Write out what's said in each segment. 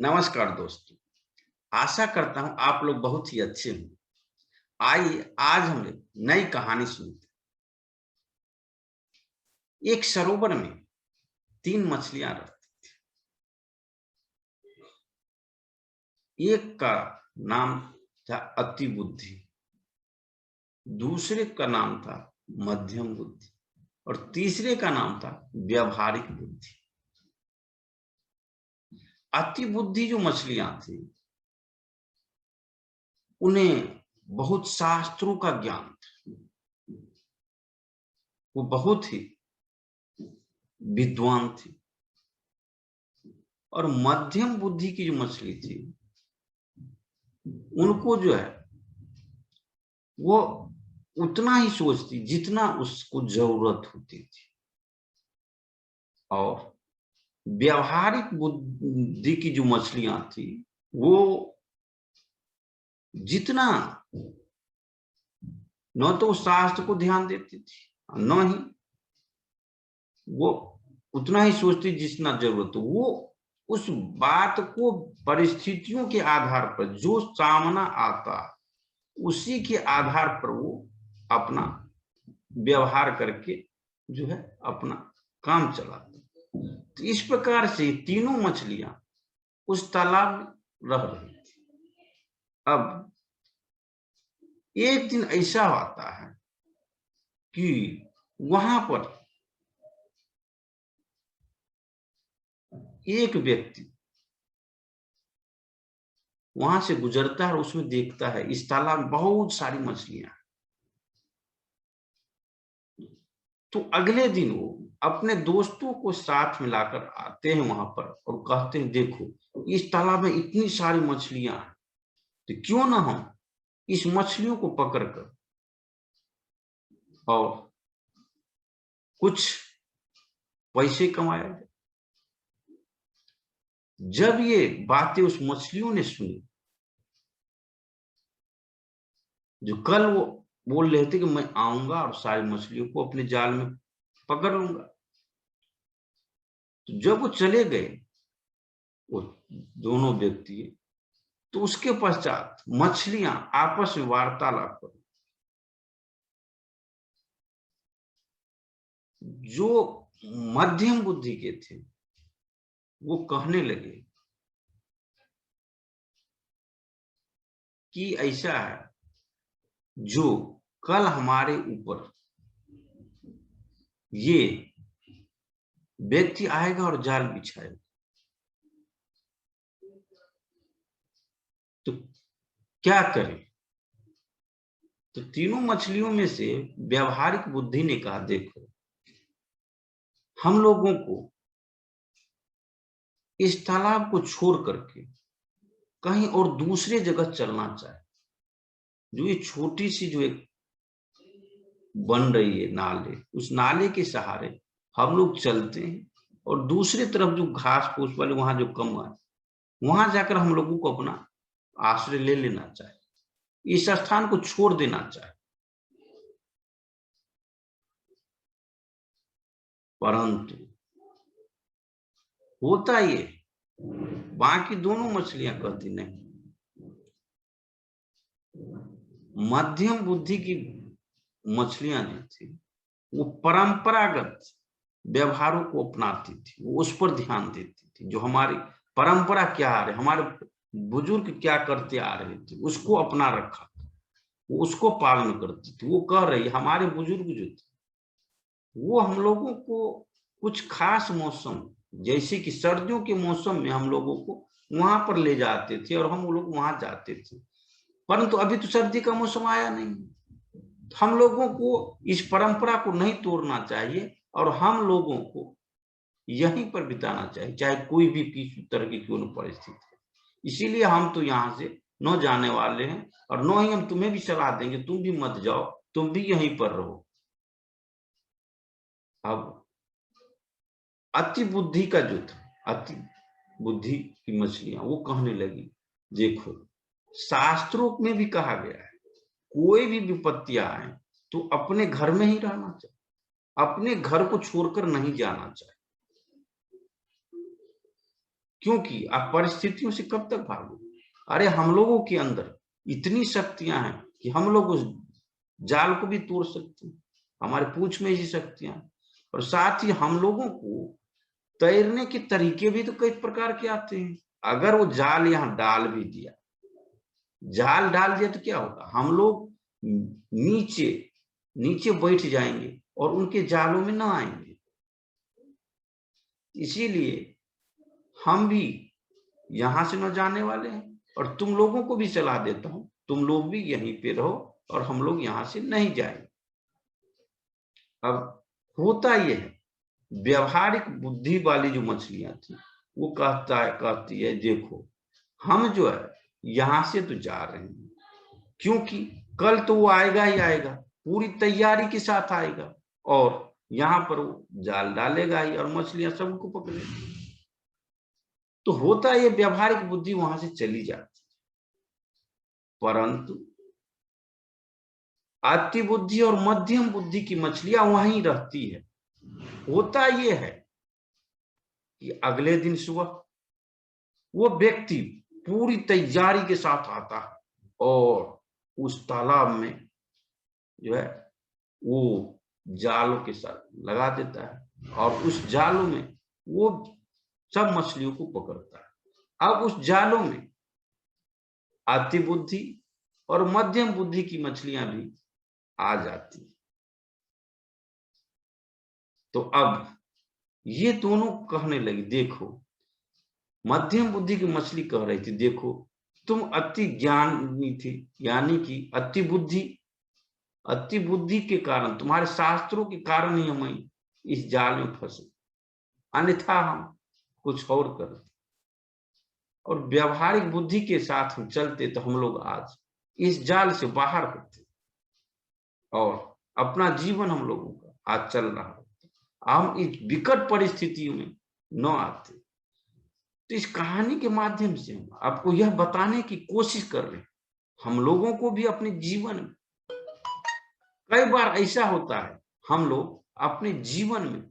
नमस्कार दोस्तों। आशा करता हूं आप लोग बहुत ही अच्छे हों। आइए आज हम लोग नई कहानी सुनते हैं। एक सरोवर में 3 मछलियां रहती थी। एक का नाम था अति बुद्धि, दूसरे का नाम था मध्यम बुद्धि और तीसरे का नाम था व्यावहारिक बुद्धि। अति बुद्धि जो मछलियां थी उन्हें बहुत शास्त्रों का ज्ञान था, वो बहुत ही विद्वान थी। और मध्यम बुद्धि की जो मछली थी उनको जो है वो उतना ही सोचती जितना उसको जरूरत होती थी। और व्यावहारिक बुद्धि की जो मछलियां थी वो जितना न तो शास्त्र को ध्यान देती थी न ही वो उतना ही सोचती जितना जरूरत हो। वो उस बात को परिस्थितियों के आधार पर जो सामना आता उसी के आधार पर वो अपना व्यवहार करके जो है अपना काम चलाते। तो इस प्रकार से तीनों मछलियां उस तालाब में रह रही थी। अब एक दिन ऐसा आता है कि वहां पर एक व्यक्ति वहां से गुजरता है और उसमें देखता है इस तालाब में बहुत सारी मछलियां। तो अगले दिन वो अपने दोस्तों को साथ मिलाकर आते हैं वहां पर और कहते हैं देखो इस तालाब में इतनी सारी मछलियां हैं, तो क्यों ना हम इस मछलियों को पकड़कर और कुछ पैसे कमाया जाए। जब ये बातें उस मछलियों ने सुनी, जो कल वो बोल रहे थे कि मैं आऊंगा और सारी मछलियों को अपने जाल में पकड़ लूंगा, तो जब वो चले गए वो दोनों व्यक्ति, तो उसके पश्चात मछलियां आपस में वार्तालाप कर जो मध्यम बुद्धि के थे वो कहने लगे कि ऐसा है जो कल हमारे ऊपर ये व्यक्ति आएगा और जाल बिछाएगा, तो क्या करें। तो तीनों मछलियों में से व्यावहारिक बुद्धि ने कहा देखो हम लोगों को इस तालाब को छोड़ करके कहीं और दूसरे जगह चलना चाहिए। जो ये छोटी सी जो एक बन रही है नाले, उस नाले के सहारे हम लोग चलते हैं और दूसरी तरफ जो घास फूस वाले वहां जो कम है वहां जाकर हम लोगों को अपना आश्रय ले लेना चाहिए, इस स्थान को छोड़ देना चाहिए। परंतु होता ये बाकी दोनों मछलियां कहती नहीं। मध्यम बुद्धि की मछलियां जो थी वो परंपरागत व्यवहारों को अपनाती थी, वो उस पर ध्यान देती थी। जो हमारी परंपरा क्या आ रही, हमारे बुजुर्ग क्या करते आ रहे थे उसको अपना रखा, वो उसको पालन करती थी। वो कह रही हमारे बुजुर्ग जो थे वो हम लोगों को कुछ खास मौसम जैसे कि सर्दियों के मौसम में हम लोगों को वहां पर ले जाते थे और हम लोग वहां जाते थे। परंतु अभी तो सर्दी का मौसम आया नहीं, हम लोगों को इस परंपरा को नहीं तोड़ना चाहिए और हम लोगों को यहीं पर बिताना चाहिए चाहे कोई भी किसी तरह की क्यों न परिस्थिति। इसीलिए हम तो यहाँ से न जाने वाले हैं और न ही हम तुम्हें भी सलाह देंगे तुम भी मत जाओ, तुम भी यहीं पर रहो। अब अति बुद्धि का जो था, अति बुद्धि की मछलियां वो कहने लगी देखो शास्त्रों में भी कहा गया है कोई भी विपत्ति आए तो अपने घर में ही रहना चाहिए, अपने घर को छोड़कर नहीं जाना चाहिए। क्योंकि आप परिस्थितियों से कब तक भागोगे? अरे हम लोगों के अंदर इतनी शक्तियां हैं कि हम लोग उस जाल को भी तोड़ सकते हैं, हमारे पूंछ में ऐसी शक्तियां, और साथ ही हम लोगों को तैरने के तरीके भी तो कई प्रकार के आते हैं। अगर वो जाल यहाँ डाल भी दिया, जाल डाल दिया तो क्या होगा, हम लोग नीचे नीचे बैठ जाएंगे और उनके जालों में ना आएंगे। इसीलिए हम भी यहां से न जाने वाले हैं, और तुम लोगों को भी सलाह देता हूं, तुम लोग भी यहीं पे रहो और हम लोग यहां से नहीं जाएंगे। अब होता यह है, व्यवहारिक बुद्धि वाली जो मछलियां थी वो कहती है देखो हम जो है यहां से तो जा रहे हैं, क्योंकि कल तो वो आएगा ही आएगा, पूरी तैयारी के साथ आएगा और यहां पर वो जाल डालेगा ही और मछलियां सबको पकड़ेगी। तो होता ये व्यवहारिक बुद्धि वहां से चली जाती, परंतु अति बुद्धि और मध्यम बुद्धि की मछलियां वहीं रहती है। होता यह है कि अगले दिन सुबह वो व्यक्ति पूरी तैयारी के साथ आता है और उस तालाब में जो है वो जालों के साथ लगा देता है और उस जालों में वो सब मछलियों को पकड़ता है। अब उस जालों में अति बुद्धि और मध्यम बुद्धि की मछलियां भी आ जाती है। तो अब ये दोनों कहने लगी, देखो मध्यम बुद्धि की मछली कह रही थी देखो तुम अति ज्ञानी थी, यानी कि अति बुद्धि के कारण, तुम्हारे शास्त्रों के कारण ही हम इस जाल में फंसे, अन्यथा हम कुछ और करते, और व्यवहारिक बुद्धि के साथ हम चलते तो हम लोग आज इस जाल से बाहर होते और अपना जीवन हम लोगों का आज चल रहा होता, हम इस विकट परिस्थितियों में न आते। तो इस कहानी के माध्यम से हम आपको यह बताने की कोशिश कर रहे हैं, हम लोगों को भी अपने जीवन में कई बार ऐसा होता है, हम लोग अपने जीवन में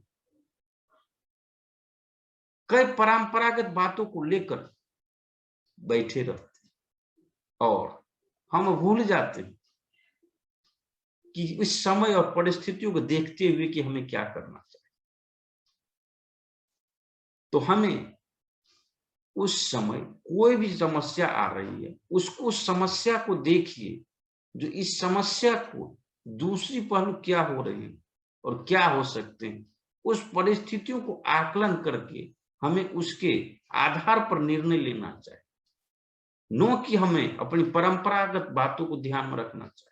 कई परंपरागत बातों को लेकर बैठे रहते हैं और हम भूल जाते हैं कि इस समय और परिस्थितियों को देखते हुए कि हमें क्या करना चाहिए। तो हमें उस समय कोई भी समस्या आ रही है, उसको समस्या को देखिए, जो इस समस्या को दूसरी पहलू क्या हो रही है और क्या हो सकते हैं, उस परिस्थितियों को आकलन करके हमें उसके आधार पर निर्णय लेना चाहिए, नो कि हमें अपनी परंपरागत बातों को ध्यान में रखना चाहिए।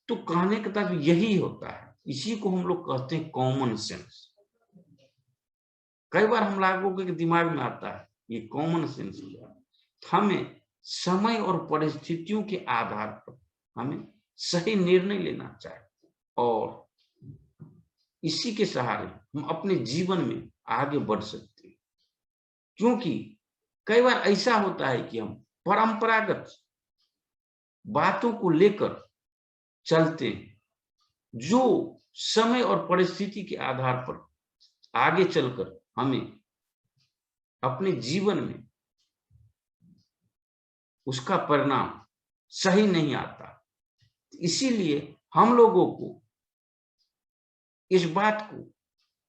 तो कहने का तात्पर्य यही होता है, इसी को हम लोग कहते हैं कॉमन सेंस। कई बार हम लोगों के दिमाग में आता है ये कॉमन सेंस, हमें समय और परिस्थितियों के आधार पर हमें सही निर्णय लेना चाहिए और इसी के सहारे हम अपने जीवन में आगे बढ़ सकते हैं। क्योंकि कई बार ऐसा होता है कि हम परंपरागत बातों को लेकर चलते हैं, जो समय और परिस्थिति के आधार पर आगे चलकर हमें अपने जीवन में उसका परिणाम सही नहीं आता। इसीलिए हम लोगों को इस बात को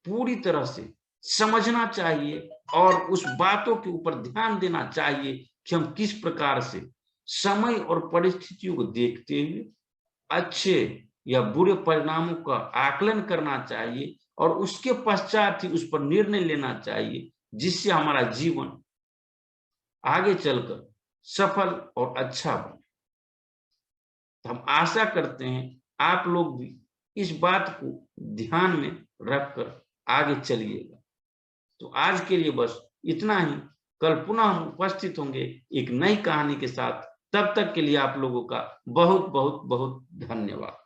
पूरी तरह से समझना चाहिए और उस बातों के ऊपर ध्यान देना चाहिए कि हम किस प्रकार से समय और परिस्थितियों को देखते हुए अच्छे या बुरे परिणामों का आकलन करना चाहिए और उसके पश्चात ही उस पर निर्णय लेना चाहिए, जिससे हमारा जीवन आगे चलकर सफल और अच्छा बने। तो हम आशा करते हैं आप लोग भी इस बात को ध्यान में रखकर आगे चलिएगा। तो आज के लिए बस इतना ही, कल पुनः हम उपस्थित होंगे एक नई कहानी के साथ। तब तक के लिए आप लोगों का बहुत बहुत बहुत धन्यवाद।